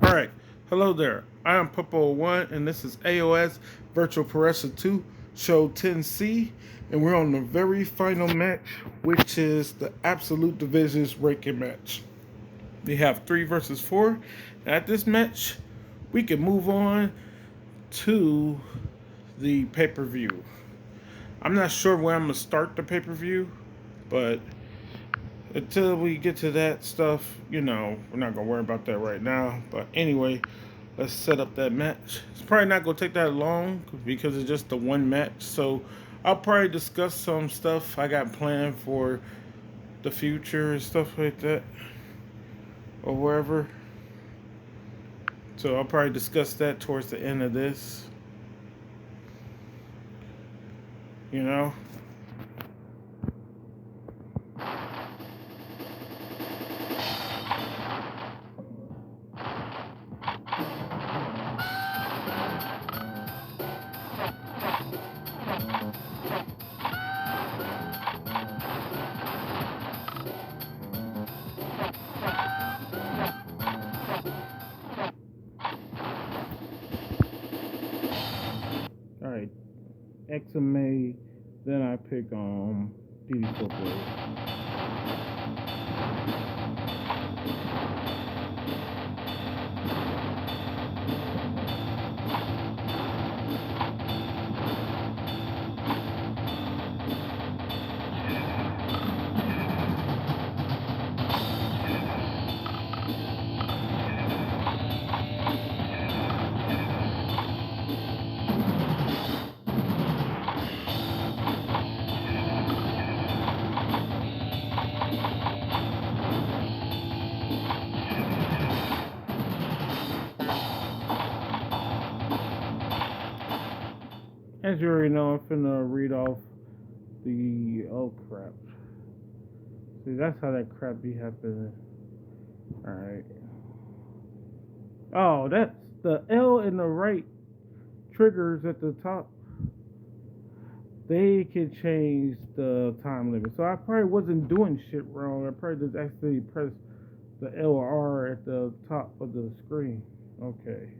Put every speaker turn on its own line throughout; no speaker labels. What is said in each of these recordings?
Alright, hello there. I am Popo1 and this is AOS Virtual Progressor 2 Show 10C, and we're on the very final match, which is the Absolute Divisions ranking match. They have 3 versus 4. At this match, we can move on to the pay-per-view. I'm not sure where I'm going to start the pay-per-view, but until we get to that stuff, we're not going to worry about that right now. But anyway, let's set up that match. It's probably not going to take that long because it's just the one match. So I'll probably discuss some stuff I got planned for the future and stuff like that, or wherever. So I'll probably discuss that towards the end of this. You know? Alright. XMA, then I pick DD Football. As you already know, I'm finna read off oh crap. See, that's how that crap be happening. Alright. Oh, that's the L and the right triggers at the top. They can change the time limit. So I probably wasn't doing shit wrong. I probably just accidentally pressed the L or R at the top of the screen. Okay.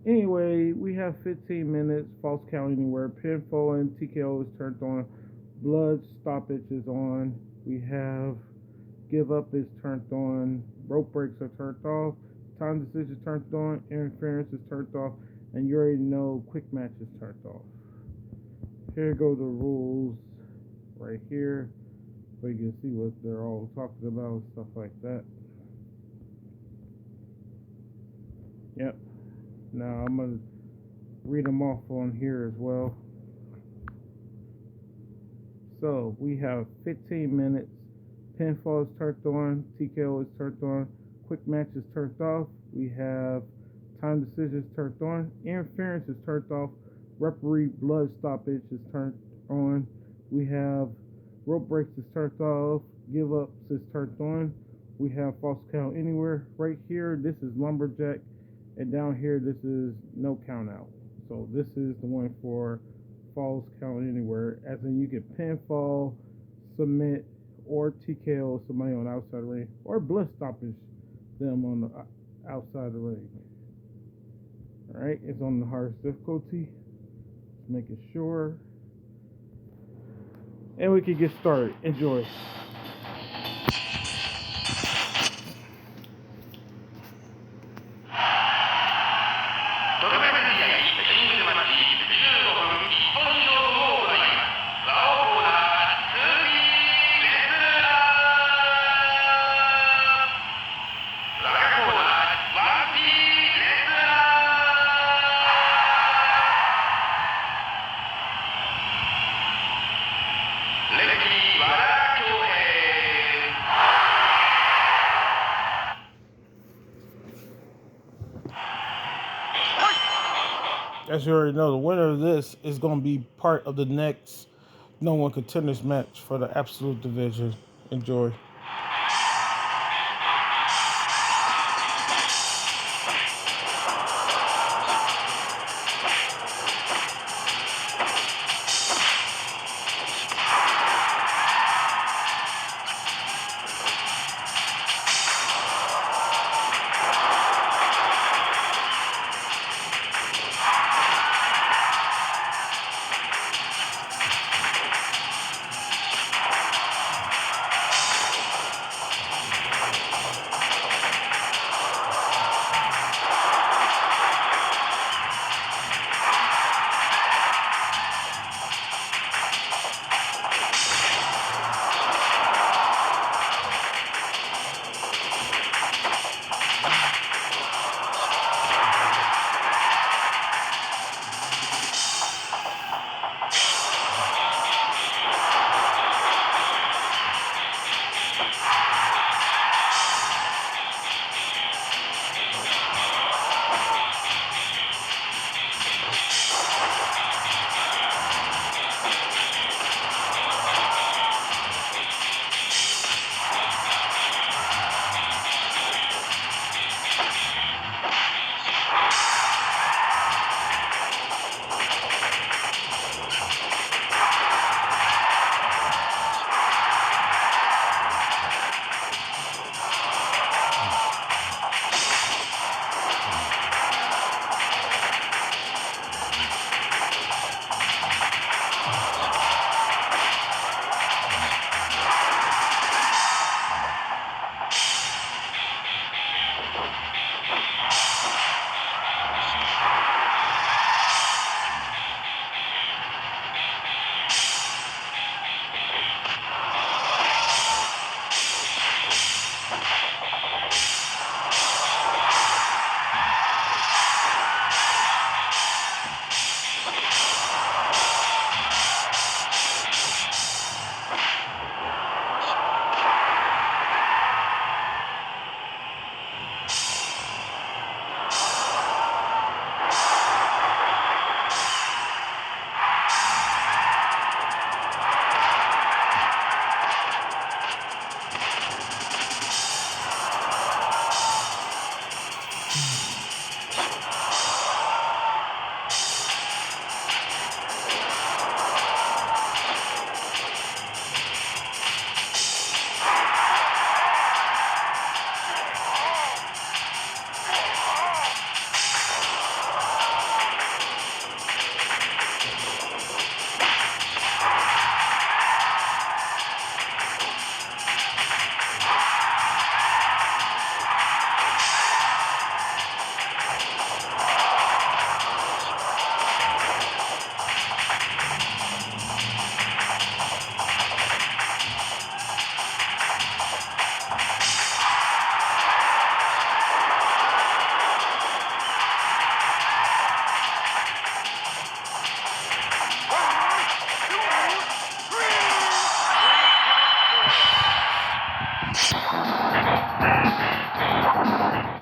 Anyway, we have 15 minutes, false count anywhere, pinfall and TKO is turned on, blood stoppage is on, we have give up is turned on, rope breaks are turned off, time decision is turned on, interference is turned off, and you already know quick match is turned off. Here go the rules right here, so you can see what they're all talking about, stuff like that. Yep. Now I'm going to read them off on here as well. So we have 15 minutes. Pinfall is turned on. TKO is turned on. Quick match is turned off. We have time decisions turned on. Interference is turned off. Referee blood stoppage is turned on. We have rope breaks is turned off. Give ups is turned on. We have false count anywhere. Right here, this is lumberjack. And down here, this is no count out. So this is the one for falls count anywhere. As in, you can pinfall, submit, or TKO somebody on the outside of the ring, or blood stoppage them on the outside of the ring. All right, it's on the hardest difficulty. Just making sure. And we can get started. Enjoy. As you already know, the winner of this is going to be part of the next No One Contenders match for the Absolute Division. Enjoy.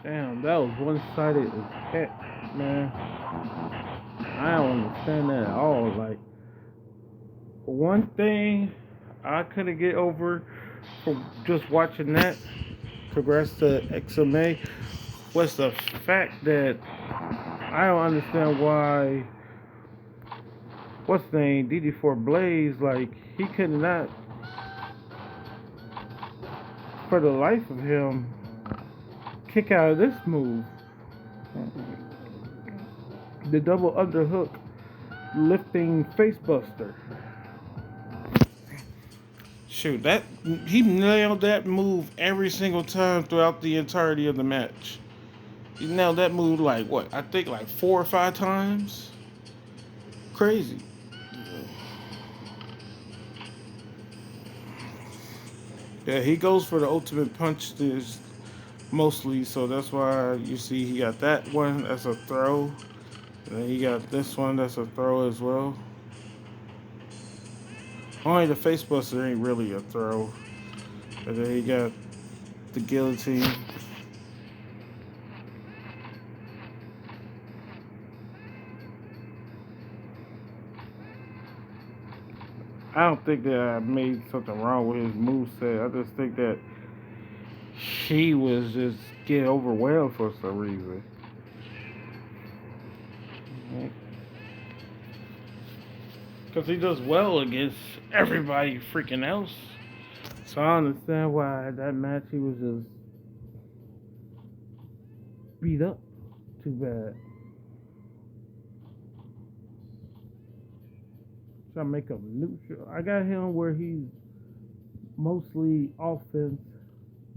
Damn, that was one sided as heck, man. I don't understand that at all. Like, one thing I couldn't get over from just watching that, congrats to XMA, was the fact that I don't understand why, what's the name, DD4 Blaze, like, he could not, for the life of him, kick out of this move. The double underhook lifting facebuster. Shoot, that he nailed that move every single time throughout the entirety of the match. He nailed that move like what? I think like 4 or 5 times. Crazy. Yeah, he goes for the ultimate punch is mostly, so that's why you see he got that one as a throw. And then he got this one that's a throw as well. Only the facebuster ain't really a throw. And then he got the guillotine. I don't think that I made something wrong with his moveset. I just think that he was just getting overwhelmed for some reason. Because he does well against everybody freaking else. So I understand why that match he was just beat up too bad. Try to make him neutral. I got him where he's mostly offense,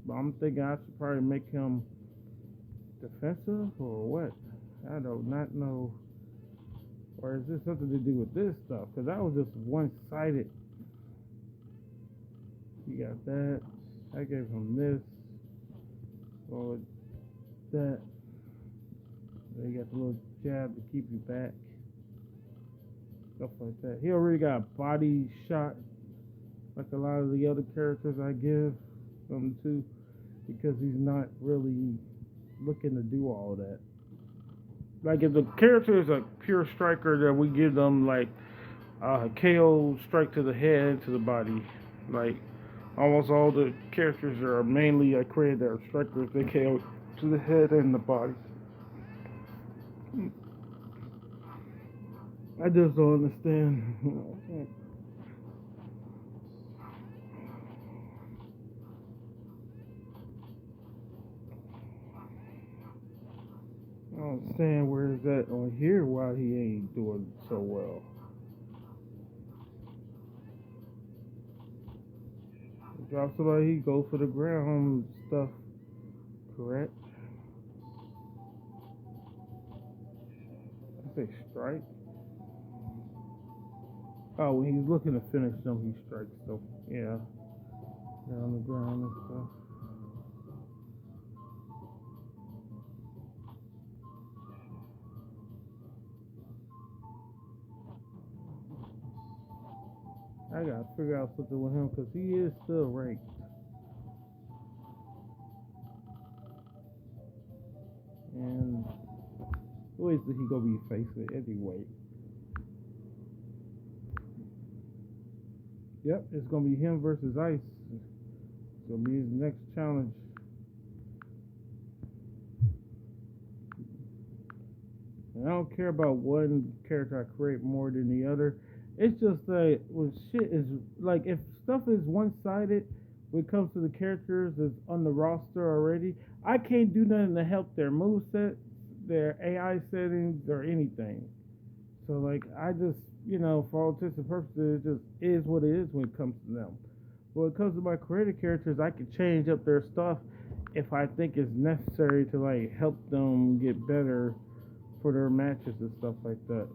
but I'm thinking I should probably make him defensive or what? I do not know. Or is this something to do with this stuff? Because that was just one-sided. You got that. I gave him this. Or that. Then you got the little jab to keep you back. Stuff like that. He already got a body shot like a lot of the other characters I give him to, because he's not really looking to do all that. Like if the character is a pure striker, then we give them like KO strike to the head, to the body. Like almost all the characters are mainly I created that are strikers. They KO to the head and the body. I just don't understand. I don't understand where is that on here why he ain't doing so well. Drop somebody, he go for the ground stuff, correct? I say strike. Oh, when he's looking to finish them, he strikes them. Yeah, they're on the ground and stuff. I gotta figure out something with him because he is still ranked. And who is he gonna be facing anyway? Yep, it's gonna be him versus Ice. It's gonna be his next challenge. And I don't care about one character I create more than the other. It's just that when shit is like if stuff is one sided when it comes to the characters that's on the roster already, I can't do nothing to help their moveset, their AI settings, or anything. So like I just for all intents and purposes, it just is what it is when it comes to them. When it comes to my creative characters, I can change up their stuff if I think it's necessary to like help them get better for their matches and stuff like that.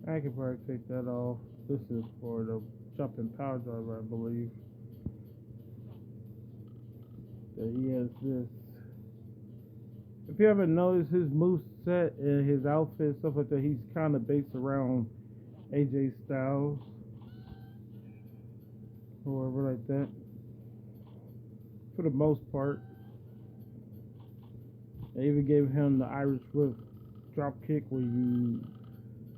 I could probably take that off. This is for the jumping power driver, I believe. That he has this. If you ever notice his move set and his outfit, stuff like that, he's kind of based around AJ Styles or whatever like that. For the most part, they even gave him the Irish whip drop kick where you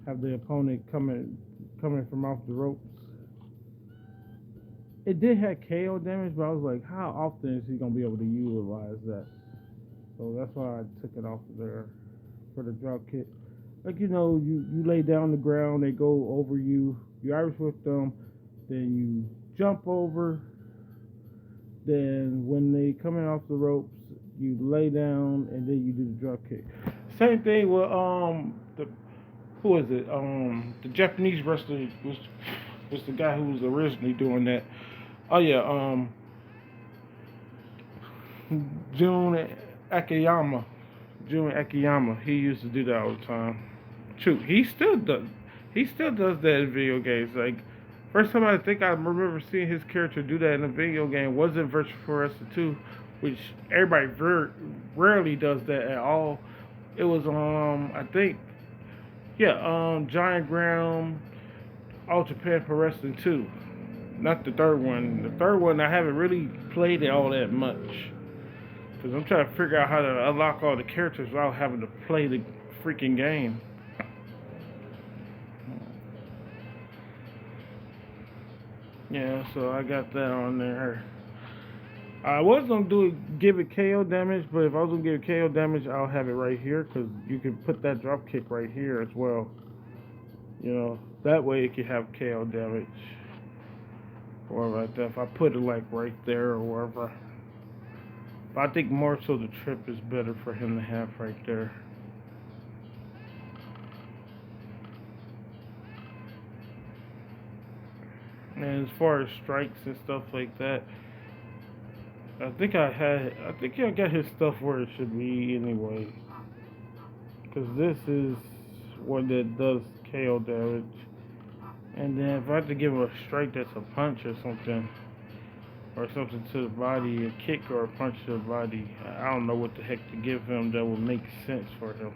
have the opponent coming from off the ropes. It did have KO damage, but I was like, how often is he gonna be able to utilize that? So that's why I took it off of there for the drop kick. Like you lay down on the ground, they go over you, you Irish whip them, then you jump over. Then when they coming off the ropes, you lay down and then you do the drop kick. Same thing with the who is it? The Japanese wrestler was the guy who was originally doing that. Oh yeah, Jun Akiyama. Jun Akiyama. He used to do that all the time. Shoot, he still does. He still does that in video games. Like first time I think I remember seeing his character do that in a video game was in Virtual Pro Wrestling 2, which everybody rarely does that at all. It was I think Giant Graham All Japan Pro Wrestling 2. Not the third one. The third one I haven't really played it all that much. Because I'm trying to figure out how to unlock all the characters without having to play the freaking game. Yeah, so I got that on there. I was gonna give it KO damage, but if I was gonna give it KO damage, I'll have it right here because you can put that drop kick right here as well. That way it can have KO damage or like that. If I put it like right there or wherever, but I think more so the trip is better for him to have right there. And as far as strikes and stuff like that, I think I got his stuff where it should be anyway. Because this is one that does KO damage. And then if I have to give him a strike that's a punch or something to the body, a kick or a punch to the body, I don't know what the heck to give him that would make sense for him.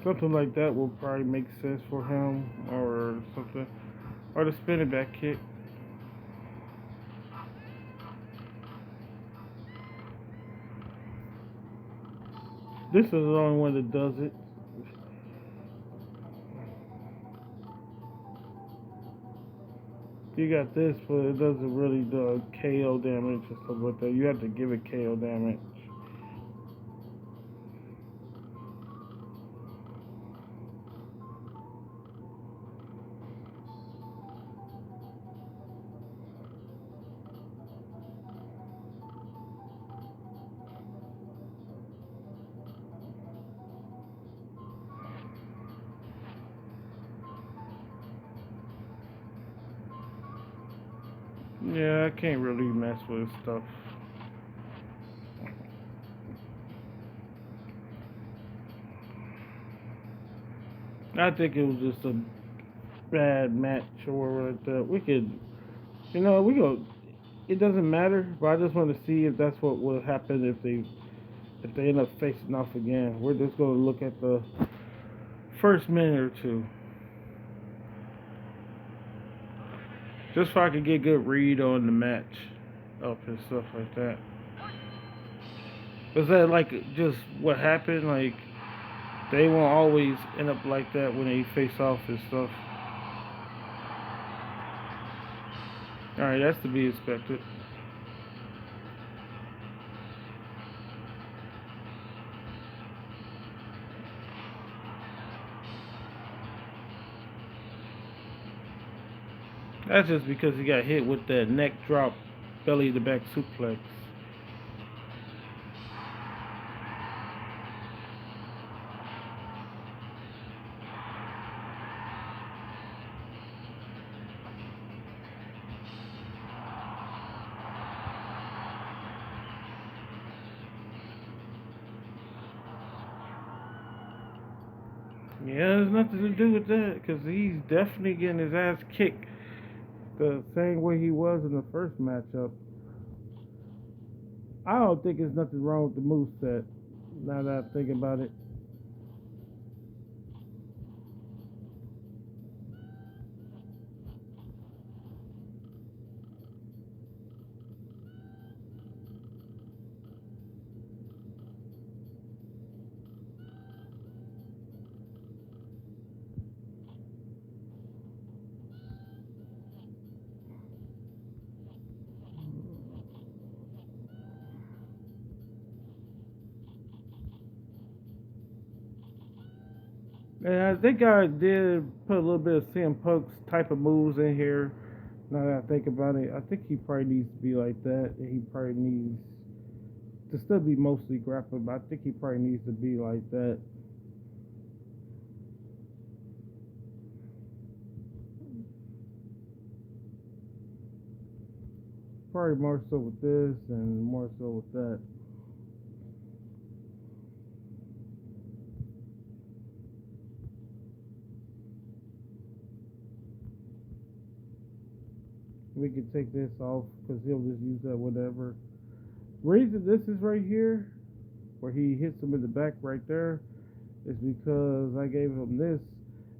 Something like that will probably make sense for him, or something, or the spinning back kick. This is the only one that does it. You got this, but it doesn't really do KO damage and stuff like that. You have to give it KO damage. Yeah, I can't really mess with stuff. I think it was just a bad match or like that. We go. It doesn't matter, but I just want to see if that's what will happen if they end up facing off again. We're just going to look at the first minute or two, just so I can get a good read on the match up and stuff like that. Was that like just what happened? Like they won't always end up like that when they face off and stuff. All right, that's to be expected. That's just because he got hit with that neck drop, belly to back suplex. Yeah, there's nothing to do with that because he's definitely getting his ass kicked the same way he was in the first matchup. I don't think there's nothing wrong with the moveset. Now that I think about it. And I think I did put a little bit of CM Punk's type of moves in here. Now that I think about it, I think he probably needs to be like that. He probably needs to still be mostly grappling, but I think he probably needs to be like that. Probably more so with this and more so with that. We could take this off because he'll just use that whatever. Reason this is right here, where he hits him in the back right there, is because I gave him this,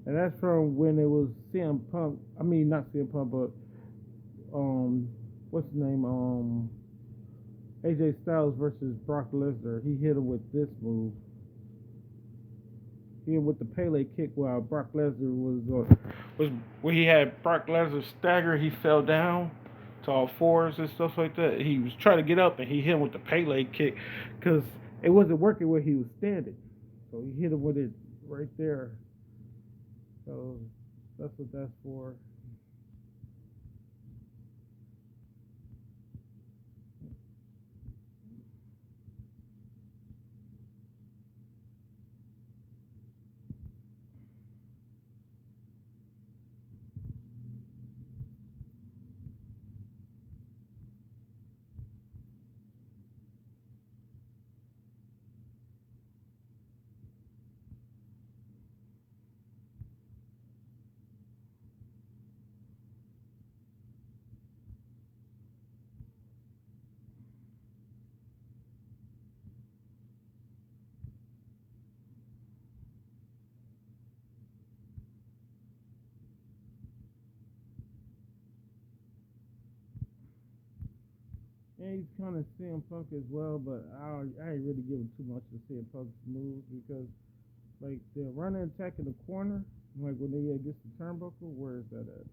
and that's from when it was CM Punk. I mean, not CM Punk, but um, what's his name? AJ Styles versus Brock Lesnar. He hit him with this move. He hit him with the Pele kick while Brock Lesnar was where he had Brock Lesnar stagger. He fell down to all fours and stuff like that. He was trying to get up and he hit him with the Pele kick because it wasn't working where he was standing. So he hit him with it right there. So that's what that's for. And he's kind of CM Punk as well, but I ain't really giving too much to CM Punk's moves because like the running attack in the corner, like when they gets the turnbuckle, where is that at?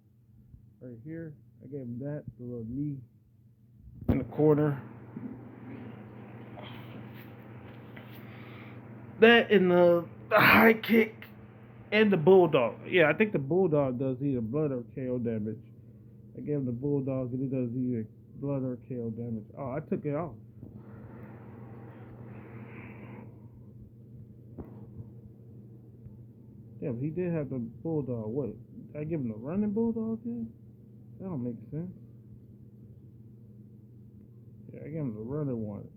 Right here. I gave him that, the little knee in the corner. That and the high kick and the bulldog. Yeah, I think the bulldog does either blood or KO damage. I gave him the bulldog and it does either blood or KO damage. Oh, I took it off. Yeah, but he did have the bulldog. What? Did I give him the running bulldog then? That don't make sense. Yeah, I gave him the running one.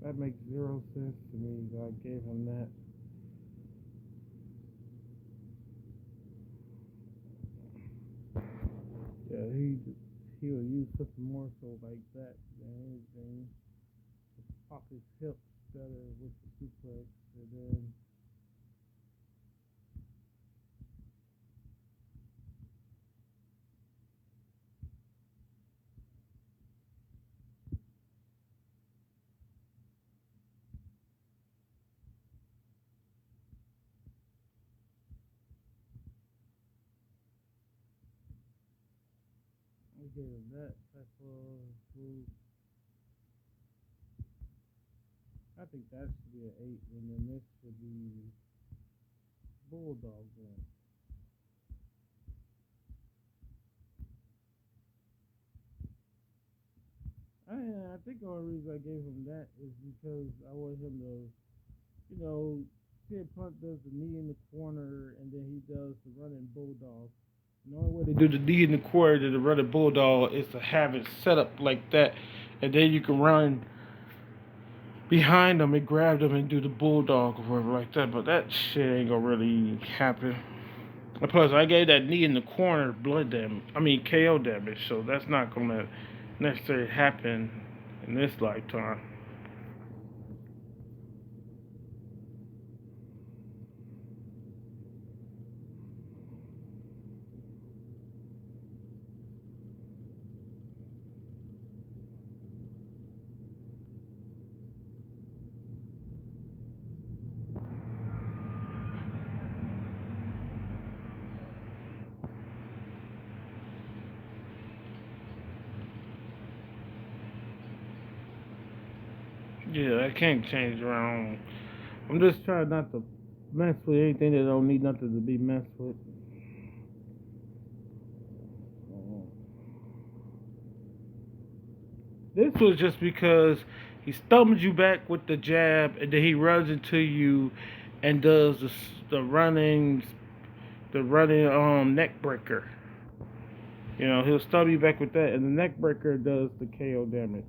That makes zero sense to me. So I gave him that. Yeah, he will use something more so like that than anything. Just pop his hips better with the suplex, and then I gave him that type of move. I think that should be an 8, and then this should be Bulldog then. I think the only reason I gave him that is because I want him to, you know, CM Punk does the knee in the corner, and then he does the running Bulldog. And the only way to do the knee in the corner to the running Bulldog is to have it set up like that, and then you can run behind him and grab him and do the bulldog or whatever like that. But that shit ain't gonna really happen. And plus, I gave that knee in the corner blood damage. I mean KO damage, so that's not gonna necessarily happen in this lifetime. Yeah, I can't change around. I'm just trying not to mess with anything that don't need nothing to be messed with. This was just because he stumbles you back with the jab, and then he runs into you and does the running, neck breaker. You know, he'll stub you back with that, and the neck breaker does the KO damage,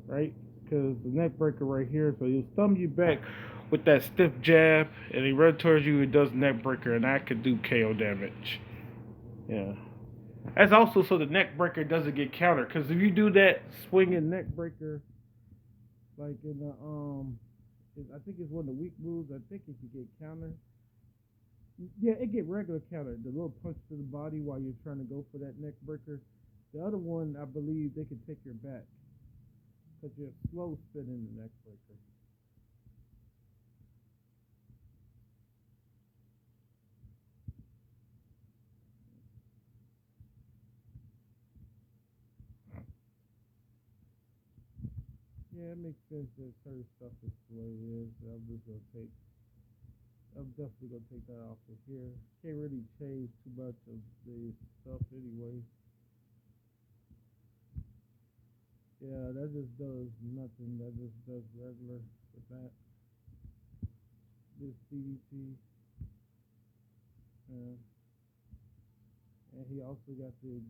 right? Because the neck breaker right here, so he'll stumble you back with that stiff jab, and he runs towards you and does neck breaker, and that could do KO damage. Yeah. That's also so the neck breaker doesn't get countered. Because if you do that swinging neck breaker, like in the I think it's one of the weak moves. I think it could get countered. Yeah, it get regular counter. The little punch to the body while you're trying to go for that neck breaker. The other one, I believe, they can take your back because you're slow spinning the neck breaker. Yeah, it makes sense that certain stuff is the way it is. I'm definitely gonna take that off of here. Can't really change too much of the stuff anyway. Yeah, that just does nothing. That just does regular with that. This DDT. Uh, and he also got the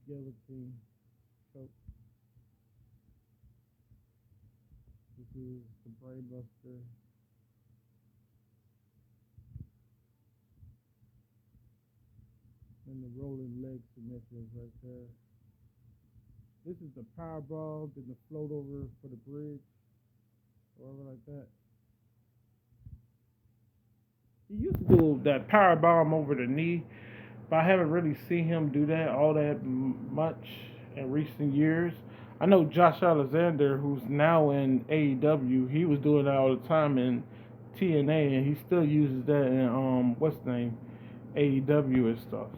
guillotine choke. This is the brain buster. And the rolling leg submissions right there. This is the power ball, then the float over for the bridge, or whatever like that. He used to do that power bomb over the knee, but I haven't really seen him do that all that much in recent years. I know Josh Alexander, who's now in AEW, he was doing that all the time in TNA, and he still uses that in what's the name, AEW and stuff.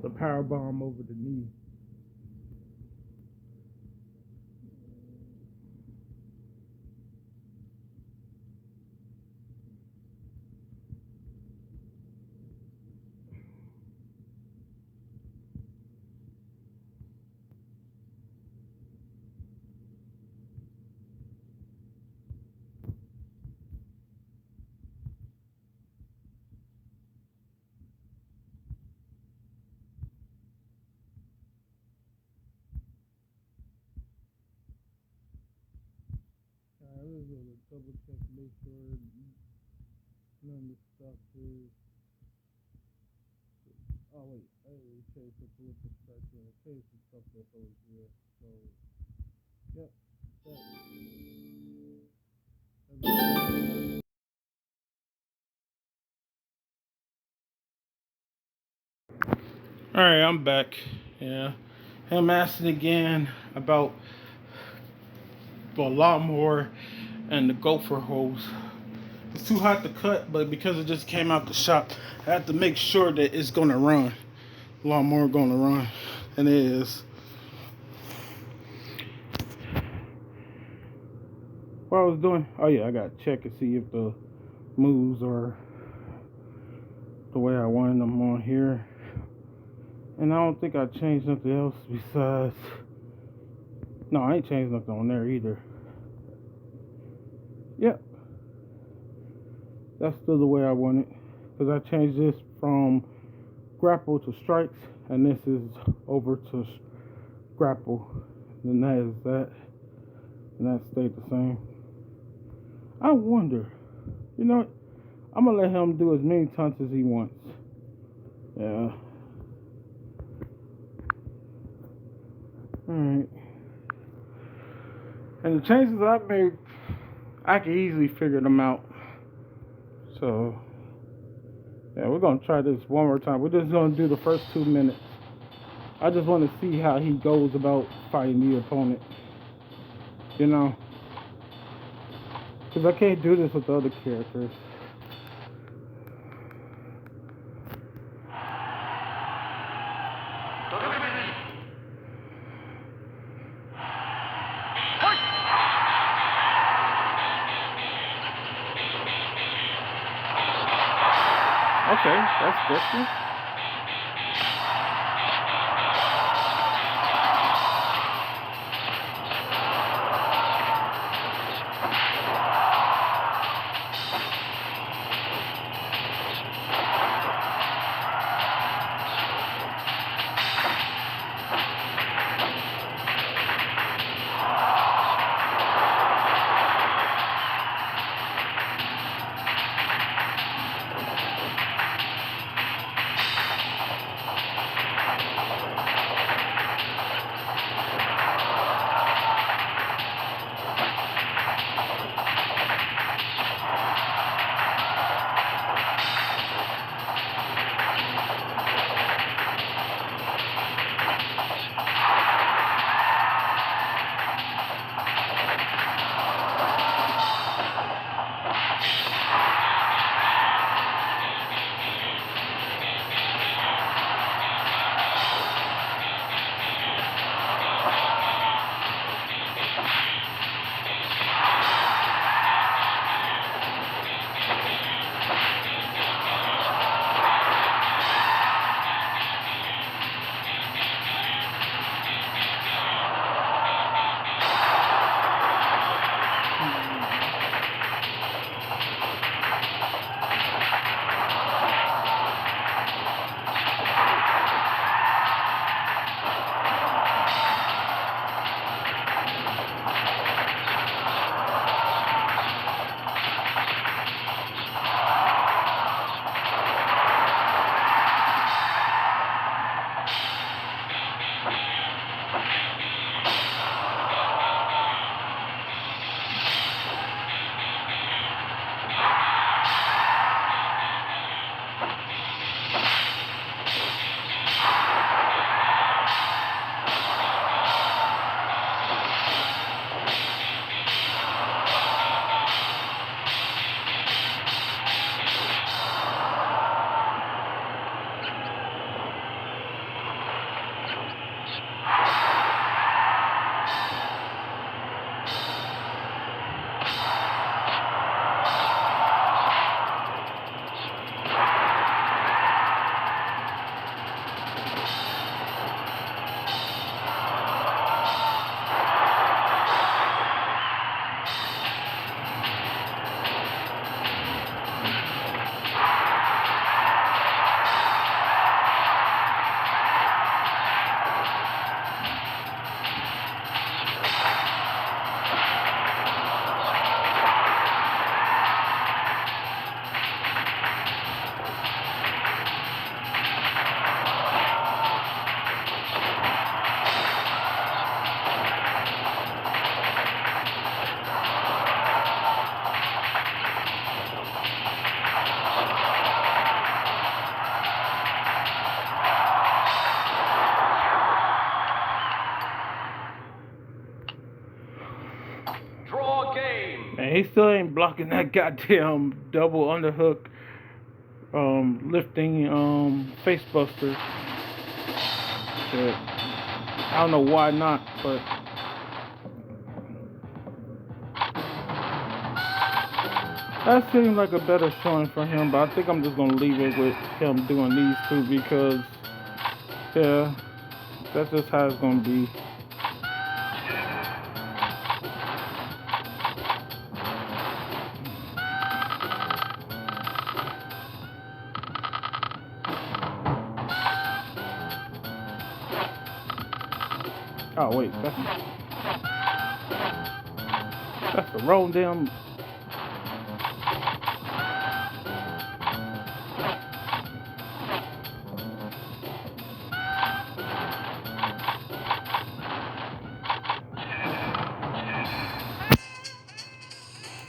The power bomb over the knee. I was gonna double check, make sure none of the stuff is. Oh wait, I already changed it to the structure. I changed the stuff that's over here. So, yep. All right, I'm back. Yeah, I'm asking again about a lot more and the gopher hose. It's too hot to cut, but because it just came out the shop, I have to make sure that it's gonna run. A lot more gonna run, and it is. What I was doing? Oh yeah, I gotta check and see if the moves are the way I wanted them on here. And I don't think I changed nothing else besides. No, I ain't changed nothing on there either. Yep, that's still the way I want it. Because I changed this from grapple to strikes, and this is over to grapple. And that is that. and that stayed the same. I wonder, you know, I'm gonna let him do as many taunts as he wants. Yeah. Alright. And the changes I made, I can easily figure them out. So, yeah, we're gonna try this one more time. We're just gonna do the first 2 minutes. I just want to see how he goes about fighting the opponent. You know? Because I can't do this with the other characters. Okay, that's different. And he still ain't blocking that goddamn double underhook, lifting, face buster. Shit. I don't know why not, but that seemed like a better showing for him. But I think I'm just gonna leave it with him doing these two because, yeah, that's just how it's gonna be. Oh wait, that's That's the wrong damn.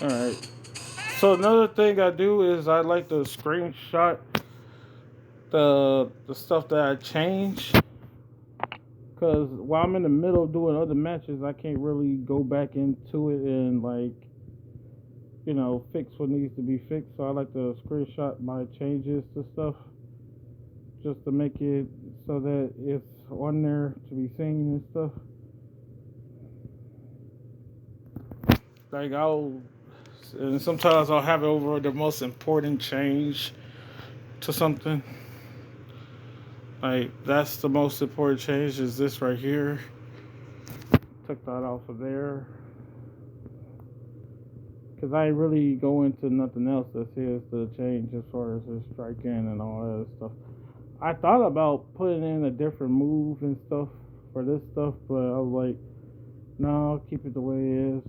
All right. So another thing I do is I like to screenshot the stuff that I change, because while I'm in the middle of doing other matches, I can't really go back into it and like fix what needs to be fixed. So I like to screenshot my changes to stuff just to make it so that it's on there to be seen and stuff. Like and sometimes I'll have it over the most important change to something. Like that's the most important change is this right here. Took that off of there because I really go into nothing else that says the change as far as the strike in and all that stuff. I thought about putting in a different move and stuff for this stuff, but I was like, no, I'll keep it the way it is.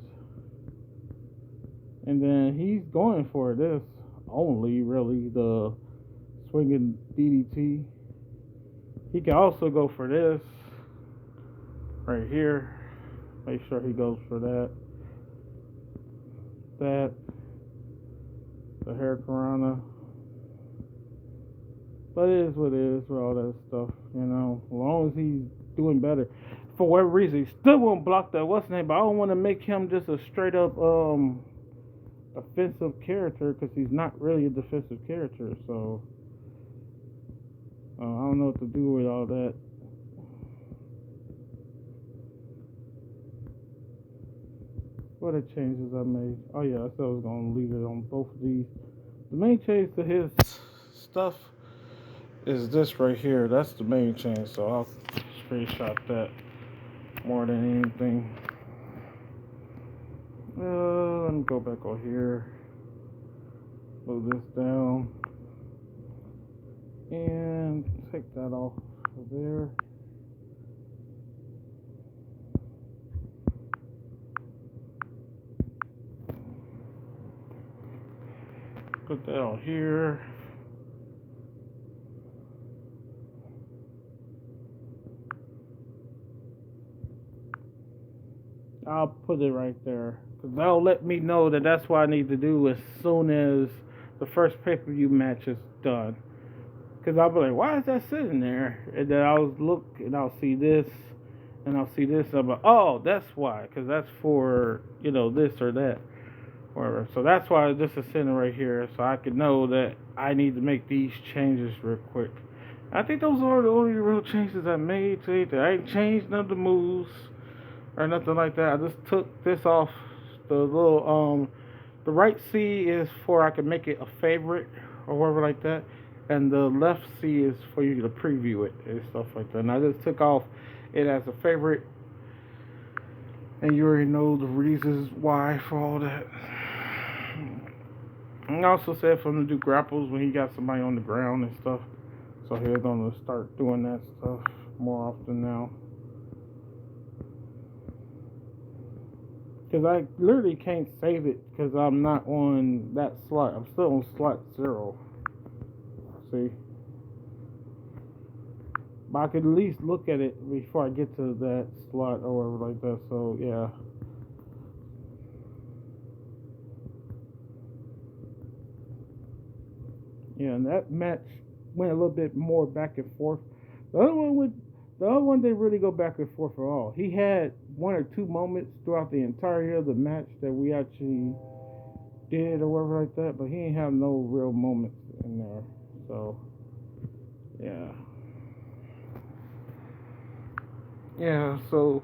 And then he's going for this only, really, the swinging DDT. He can also go for this right here. Make sure he goes for that. The Hurricanrana. But it is what it is with all that stuff, As long as he's doing better. For whatever reason, he still won't block that what's name, but I don't want to make him just a straight up offensive character because he's not really a defensive character. So I don't know what to do with all that. What are the changes I made? Oh yeah, I said I was gonna leave it on both of these. The main change to his stuff is this right here. That's the main change. So I'll screenshot that more than anything. Let me go back over here. Move this down. And take that off of there. Put that on here. I'll put it right there. Because that'll let me know that that's what I need to do as soon as the first pay-per-view match is done. Because I'll be like, why is that sitting there? And then I'll look and I'll see this. And I'll see this. I'm like, oh, that's why. Because that's for, this or that. Whatever. So that's why this is sitting right here. So I can know that I need to make these changes real quick. I think those are the only real changes I made to it. I ain't changed none of the moves or nothing like that. I just took this off the little the right C is for I can make it a favorite or whatever like that, and the left C is for you to preview it and stuff like that. And I just took off it as a favorite, and you already know the reasons why for all that. And I also said for him to do grapples when he got somebody on the ground and stuff. So he's gonna start doing that stuff more often now. Because I literally can't save it because I'm not on that slot. I'm still on slot 0. See? But I could at least look at it before I get to that slot or whatever like that. So, yeah. Yeah, and that match went a little bit more back and forth. The other one didn't really go back and forth at all. He had one or two moments throughout the entirety of the match that we actually did or whatever like that, but he ain't have no real moments in there. So, yeah. Yeah, so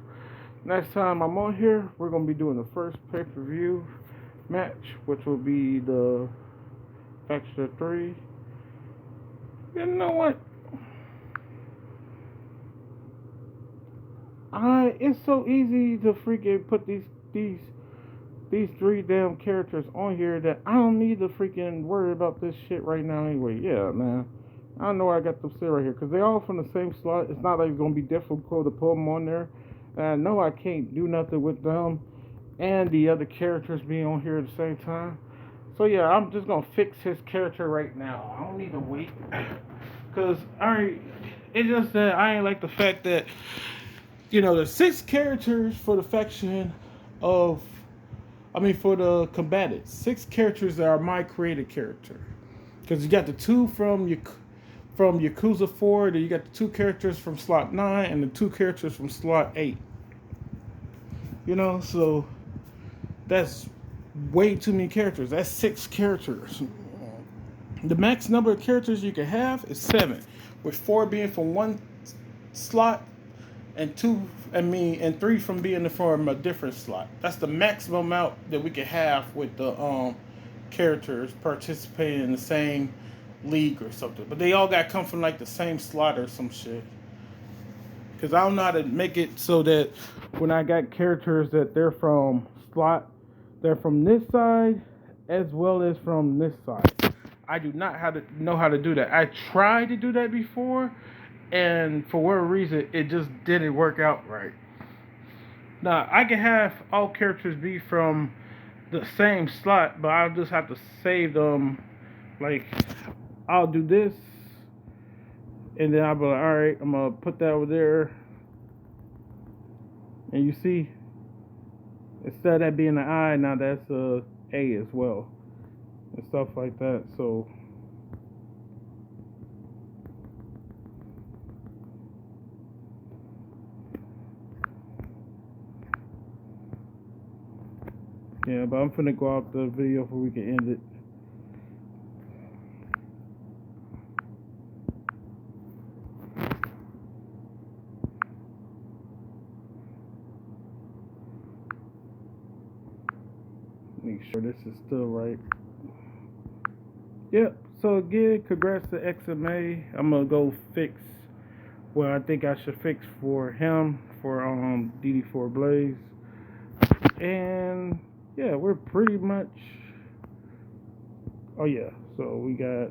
next time I'm on here, we're going to be doing the first pay-per-view match, which will be the Extra 3. You know what? It's so easy to freaking put these three damn characters on here that I don't need to freaking worry about this shit right now anyway. Yeah, man. I know I got them sit right here because they all from the same slot. It's not like it's gonna be difficult to put them on there. And I know I can't do nothing with them and the other characters being on here at the same time. So yeah, I'm just gonna fix his character right now. I don't need to wait, cause it's just that I ain't like the fact that the 6 characters for the faction of, for the combatants, 6 characters that are my created character. Because you got the 2 from Yakuza 4, then you got the 2 characters from slot 9, and the 2 characters from slot 8. So that's way too many characters. That's 6 characters. The max number of characters you can have is 7, with 4 being from one slot and 3 from being from a different slot. That's the maximum amount that we can have with the characters participating in the same league or something. But they all got to come from like the same slot or some shit. Because I don't know how to make it so that when I got characters that they're from this side as well as from this side. I do not know how to do that. I tried to do that before, and for whatever reason, it just didn't work out right. Now, I can have all characters be from the same slot, but I'll just have to save them. Like, I'll do this, and then I'll be like, alright, I'm going to put that over there. And you see, instead of that being an I, now that's a A as well. And stuff like that, so... Yeah, but I'm finna go out the video before we can end it. Make sure this is still right. Yep, so again, congrats to XMA. I'm gonna go fix what I think I should fix for him, for DD4 Blaze. And yeah, we're pretty much... Oh yeah, so we got...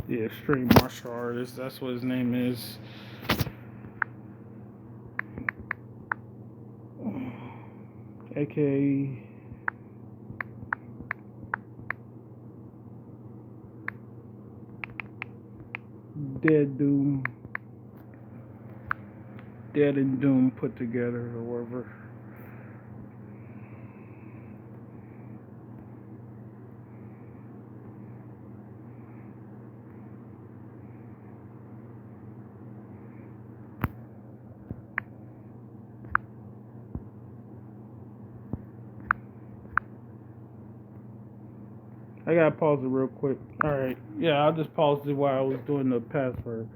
Yeah, Extreme Martial Artist, that's what his name is. AKA Dead Doom. Dead and Doom put together or whatever. I gotta pause it real quick. Alright, yeah, I'll just pause it while I was doing the password.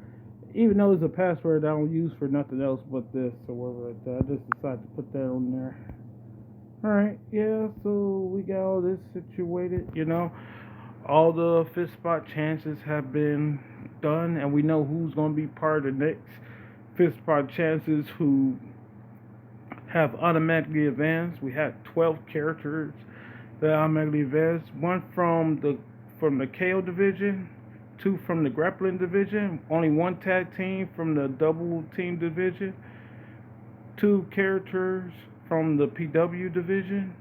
Even though it's a password I don't use for nothing else but this or whatever like that, I just decided to put that on there. Alright, yeah, so we got all this situated, All the 5th spot chances have been done, and we know who's going to be part of the next 5th spot chances who have automatically advanced. We had 12 characters that automatically advanced. 1 from the KO division, 2 from the grappling division, only 1 tag team from the double team division, 2 characters from the PW division.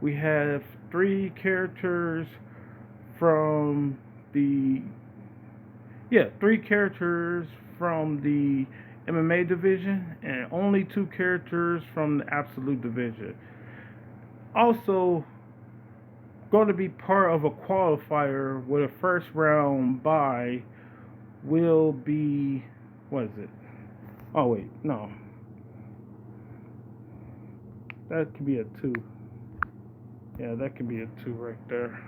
We have 3 characters from the 3 characters from the MMA division, and only 2 characters from the Absolute division. Also, going to be part of a qualifier with a first round bye will be, what is it? Oh wait, no. That could be a 2. Yeah, that could be a 2 right there.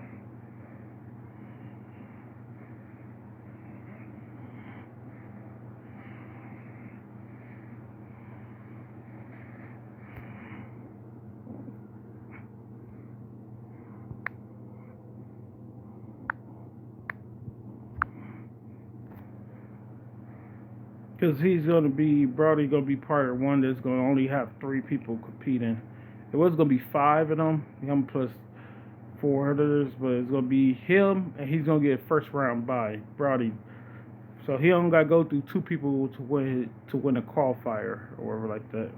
Because Brody gonna be part of one that's gonna only have three people competing. It was gonna be five of them, him plus four others, but it's gonna be him, and he's gonna get first round bye, Brody. So he only got to go through two people to win a qualifier or whatever like that.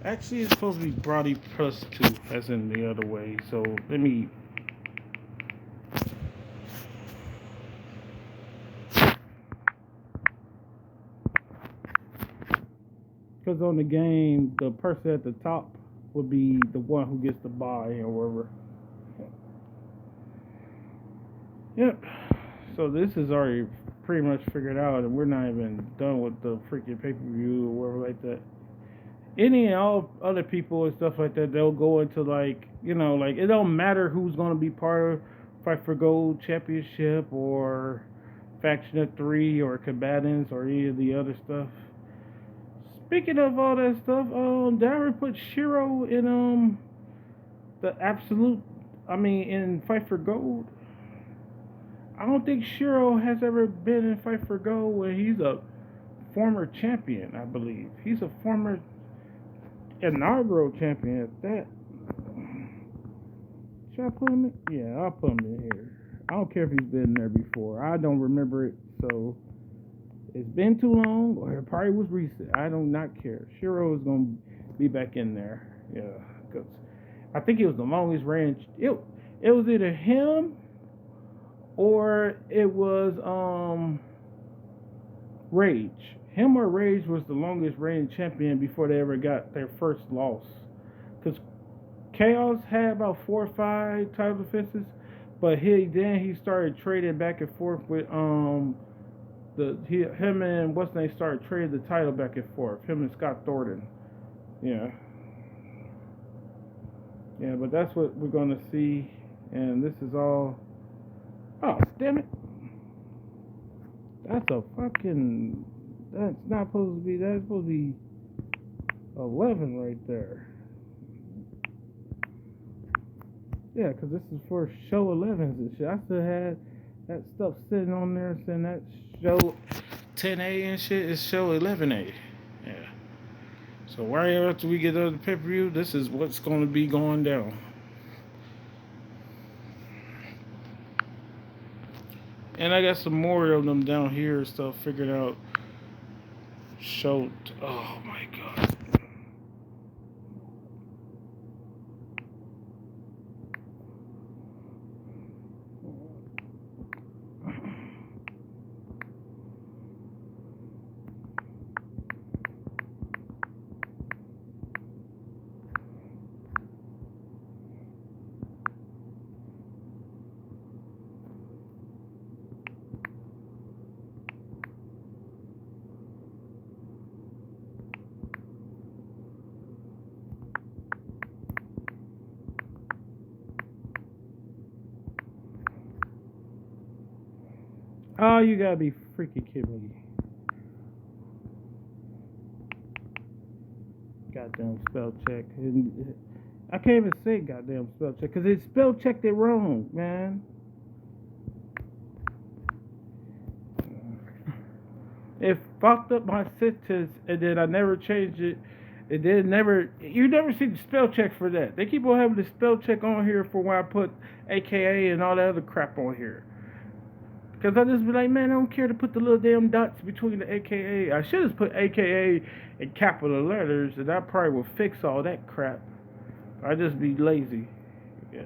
Actually, it's supposed to be Brody plus two, as in the other way. So let me. Because on the game, the person at the top would be the one who gets the bye or whatever. Yep. So this is already pretty much figured out, and we're not even done with the freaking pay per view or whatever like that. Any and all other people and stuff like that, they'll go into like it don't matter who's gonna be part of Fight for Gold Championship or Faction of Three or Combatants or any of the other stuff. Speaking of all that stuff, did I ever put Shiro in the absolute? I mean, in Fight for Gold. I don't think Shiro has ever been in Fight for Gold when he's a former champion, I believe. He's a former inaugural champion at that. Should I put him in? Yeah, I'll put him in here. I don't care if he's been there before. I don't remember it, so it's been too long, or it probably was recent. I do not care. Shiro is going to be back in there. Yeah, because I think it was the longest range. It was either him or it was Rage. Him or Rage was the longest reigning champion before they ever got their first loss. Because Chaos had about 4 or 5 title defenses, but he started trading back and forth with him and what's name started trading the title back and forth. Him and Scott Thornton. Yeah. Yeah, but that's what we're gonna see, and this is all. Oh, damn it! That's a fucking. That's not supposed to be. That's supposed to be 11 right there. Yeah, because this is for show 11s and shit. I still had that stuff sitting on there saying that show 10A and shit is show 11A. Yeah. So right after we get out of the pay per view, this is what's going to be going down. And I got some more of them down here stuff figured out. Show. Oh my god. Oh, you gotta be freaking kidding me. Goddamn spell check. I can't even say goddamn spell check because it spell checked it wrong, man. It fucked up my sentence and then I never changed it. And then you never see the spell check for that. They keep on having the spell check on here for when I put AKA and all that other crap on here. Because I just be like, man, I don't care to put the little damn dots between the AKA. I should have put AKA in capital letters, and that probably would fix all that crap. I just be lazy. Yeah.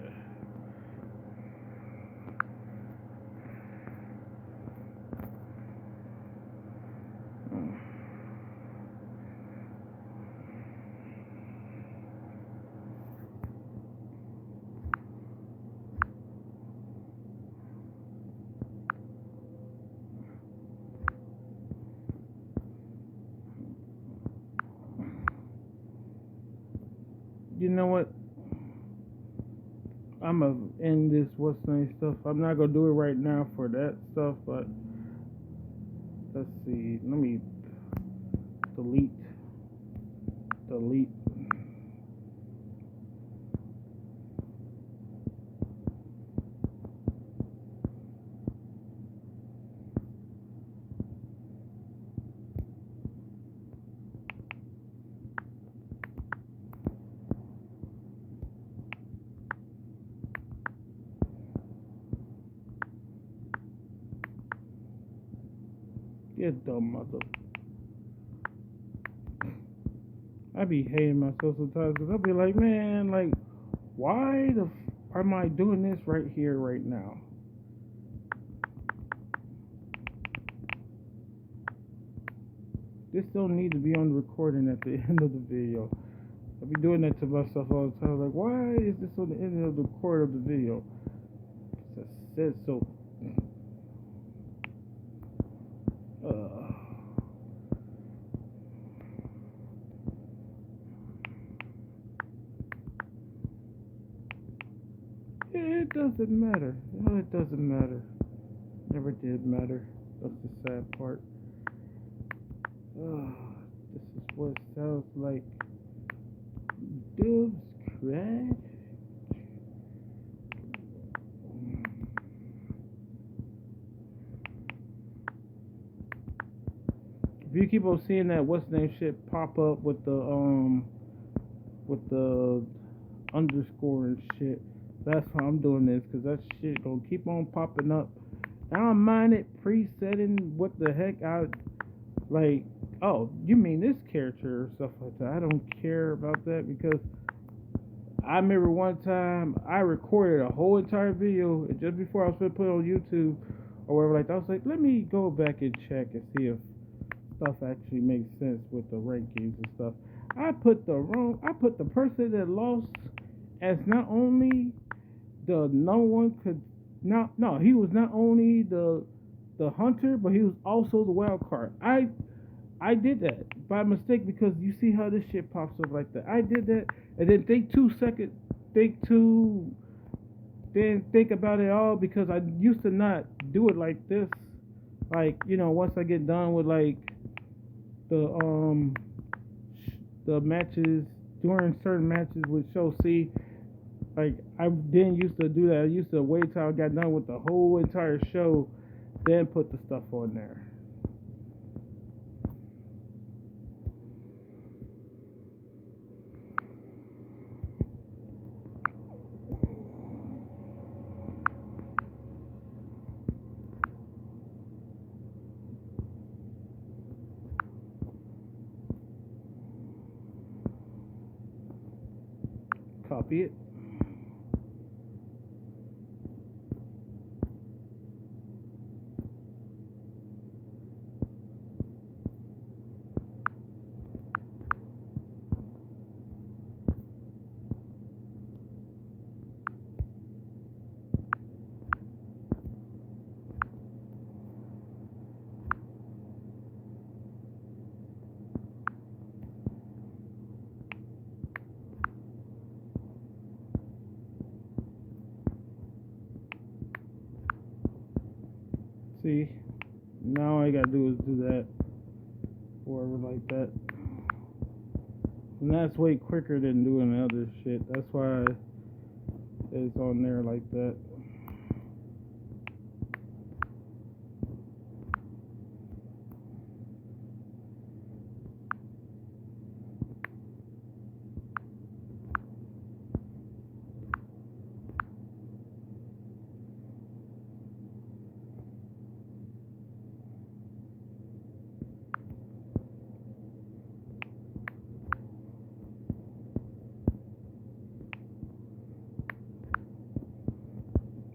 You know what? I'm gonna end this what's name stuff. I'm not gonna do it right now for that stuff, but let's see. Let me delete. Get dumb mother. I be hating myself sometimes because I'll be like, man, like, why am I doing this right here, right now? This don't need to be on the recording at the end of the video. I be doing that to myself all the time. Like, why is this on the end of the record of the video? Because I said so. It doesn't matter. No, it doesn't matter. Never did matter. That's the sad part. This is what it sounds like. Dubs crash. If you keep on seeing that what's name shit pop up with the underscore and shit, that's why I'm doing this, because that shit gonna keep on popping up. I don't mind it presetting what the heck I like. Oh, you mean this character or stuff like that? I don't care about that, because I remember one time I recorded a whole entire video, and just before I was going to put it on YouTube or whatever, like that, I was like, let me go back and check and see if stuff actually makes sense with the rankings and stuff. I put the person that lost as not only the no one could not, no, he was not only the hunter, but he was also the wild card. I did that by mistake, because you see how this shit pops up like that. I did that, and then then think about it all, because I used to not do it like this. Like, once I get done with like the matches, during certain matches with Show C, like I didn't used to do that. I used to wait till I got done with the whole entire show, then put the stuff on there. Copy it. See, now all I gotta do is do that, or like that, and that's way quicker than doing the other shit. That's why it's on there like that.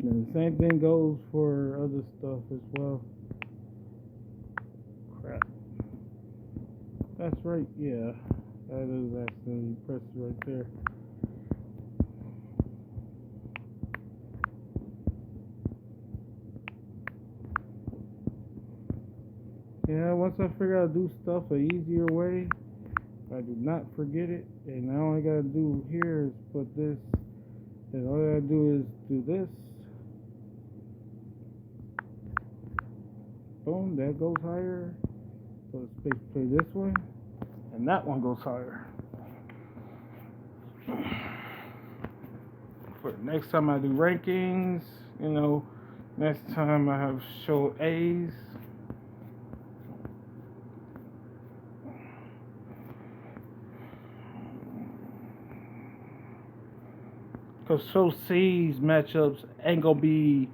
And the same thing goes for other stuff as well. Crap. That's right, yeah. That is actually, you press it right there. Yeah, once I figure out how to do stuff an easier way, I do not forget it. And now all I gotta do here is put this, and all I gotta do is do this. Boom, that goes higher. So it's basically this one, and that one goes higher. For next time I do rankings, next time I have show A's. Because show C's matchups ain't gonna be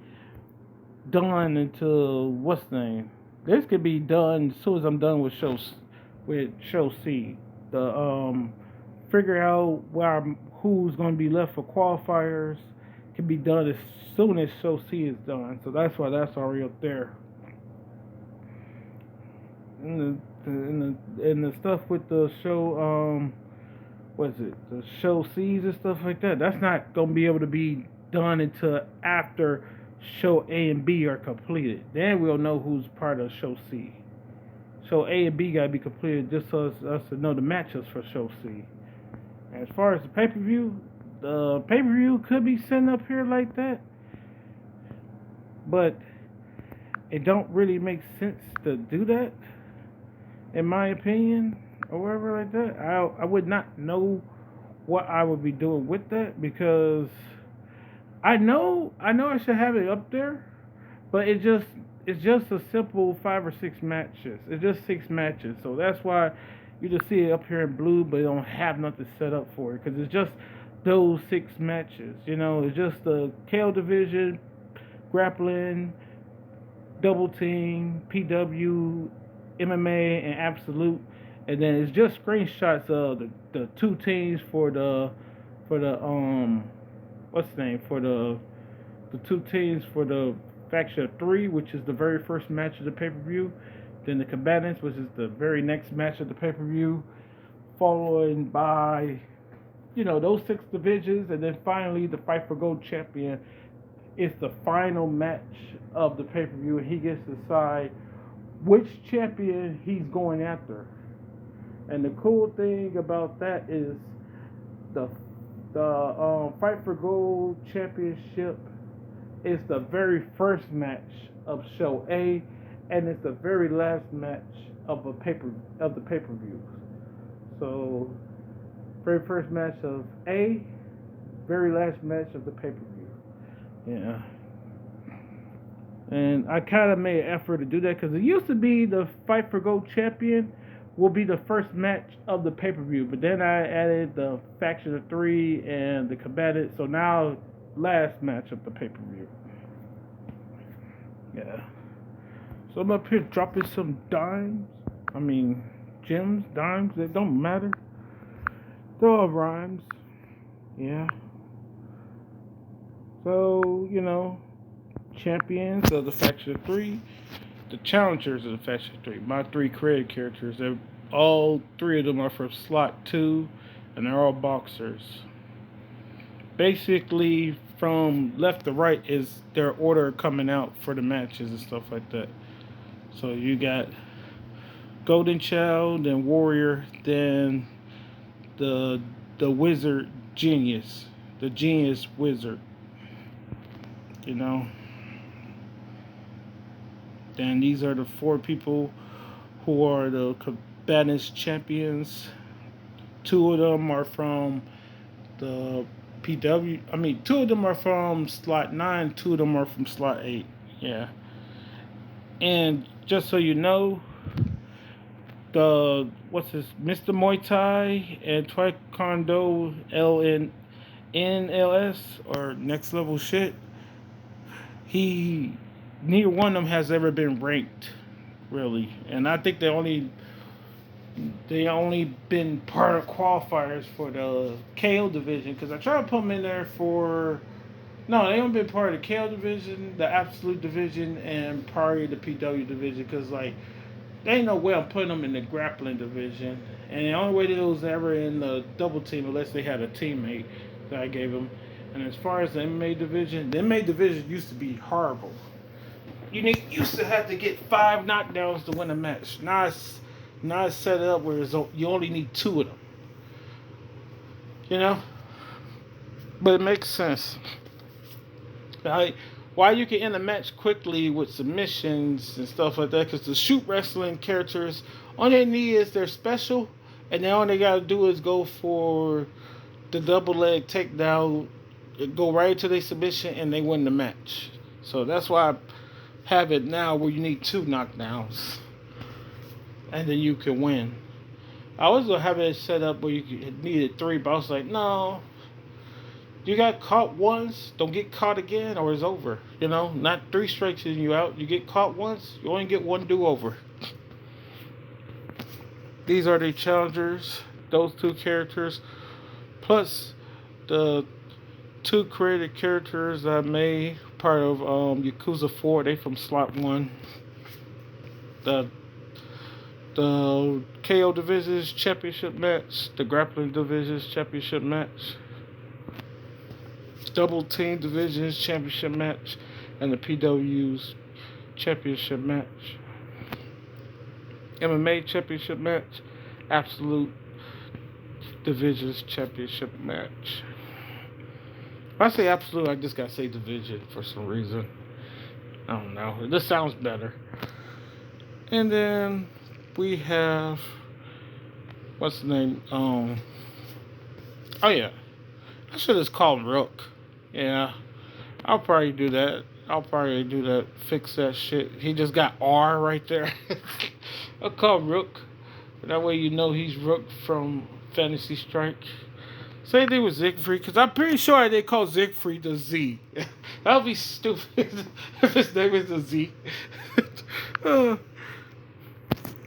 done until what's the name? This could be done as soon as I'm done with show C. The figure out who's going to be left for qualifiers can be done as soon as show C is done. So that's why that's already up there. And the stuff with the show what is it, the show C's and stuff like that, that's not gonna be able to be done until after show A and B are completed. Then we'll know who's part of show C. Show A and B gotta be completed just so us to know the matchups for show C. As far as the pay per view could be sent up here like that, but it don't really make sense to do that, in my opinion, or whatever like that. I would not know what I would be doing with that because I should have it up there, but it's just a simple 5 or 6 matches. It's just 6 matches, so that's why you just see it up here in blue, but it don't have nothing set up for it because it's just those 6 matches. It's just the KO division, grappling, double team, PW, MMA, and absolute, and then it's just screenshots of the 2 teams for the what's the name for the 2 teams for the faction of 3, which is the very first match of the pay per view. Then the combatants, which is the very next match of the pay per view, followed by those 6 divisions, and then finally the fight for gold champion is the final match of the pay per view, and he gets to decide which champion he's going after. And the cool thing about that is the fight for gold championship is the very first match of show A, and it's the very last match of the pay per view. So, very first match of A, very last match of the pay per view. Yeah. And I kind of made an effort to do that because it used to be the fight for gold champion will be the first match of the pay per view, but then I added the faction of 3 and the combatant, so now last match of the pay per view. Yeah. So I'm up here dropping some dimes. I mean, gems, dimes, they don't matter. They're all rhymes. Yeah. So, champions of the faction of 3, the challengers of the faction of 3, my 3 created characters. All 3 of them are from slot 2, and they're all boxers. Basically, from left to right is their order coming out for the matches and stuff like that. So you got Golden Child, then Warrior, then the Wizard Genius, the Genius Wizard. Then these are the 4 people who are the combatants champions. 2 of them are from the PW. I mean, 2 of them are from slot 9. 2 of them are from slot 8. Yeah. And just so you know, Mr. Muay Thai and Taekwondo NLS or next level shit. Neither one of them has ever been ranked, really, and I think they only been part of qualifiers for the KO division because I tried to put them in there for. No, they haven't been part of the KO division, the Absolute division, and probably the PW division because there ain't no way I'm putting them in the grappling division, and the only way they was ever in the double team unless they had a teammate that I gave them. And as far as the MMA division, the MMA division used to be horrible. You used to have to get 5 knockdowns to win a match. Now it's set up where you only need 2 of them. But it makes sense. Why you can end a match quickly with submissions and stuff like that, because the shoot wrestling characters, all they need is their special, and then all they gotta do is go for the double leg takedown, go right to their submission, and they win the match. So that's why I have it now where you need 2 knockdowns, and then you can win. I was gonna have it set up where you needed 3, but I was like, no, You got caught once, don't get caught again, or it's over. You know, not three strikes and you out. You get caught once, you only get one do over. These are the challengers, those two characters, plus the two created characters I made part of Yakuza 4. They from slot 1. The KO Divisions Championship match, the Grappling Divisions Championship match, Double Team Divisions Championship match, and the PW's Championship match. MMA Championship match, Absolute Divisions Championship match. If I say Absolute, I just gotta say Division for some reason. I don't know. This sounds better. And then we have, what's the name? Oh yeah, I should just call him Rook. Yeah, I'll probably do that. Fix that shit. He just got R right there. I'll call him Rook. That way you know he's Rook from Fantasy Strike. Same thing with Siegfried, because I'm pretty sure they call Siegfried the Z. That would be stupid if his name is the Z.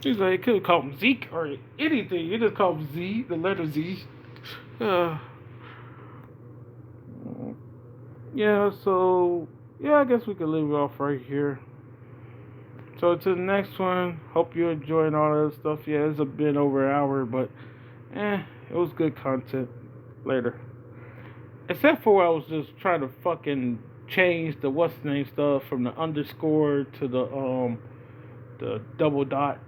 He's like, you could have called him Zeke or anything. You just call him Z, the letter Z. Yeah, so, yeah, I guess we could leave it off right here. So, to the next one, hope you're enjoying all that stuff. Yeah, it's been over an hour, but, it was good content. Later. Except for I was just trying to fucking change the what's the name stuff from the underscore to the double dot,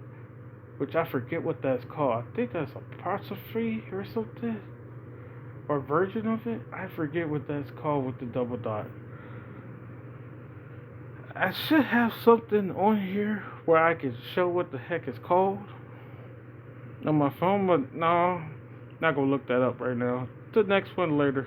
which I forget what that's called. I think that's apostrophe or something, or version of it. I forget what that's called with the double dot. I should have something on here where I can show what the heck it's called on my phone, but no, not gonna look that up right now. The next one later.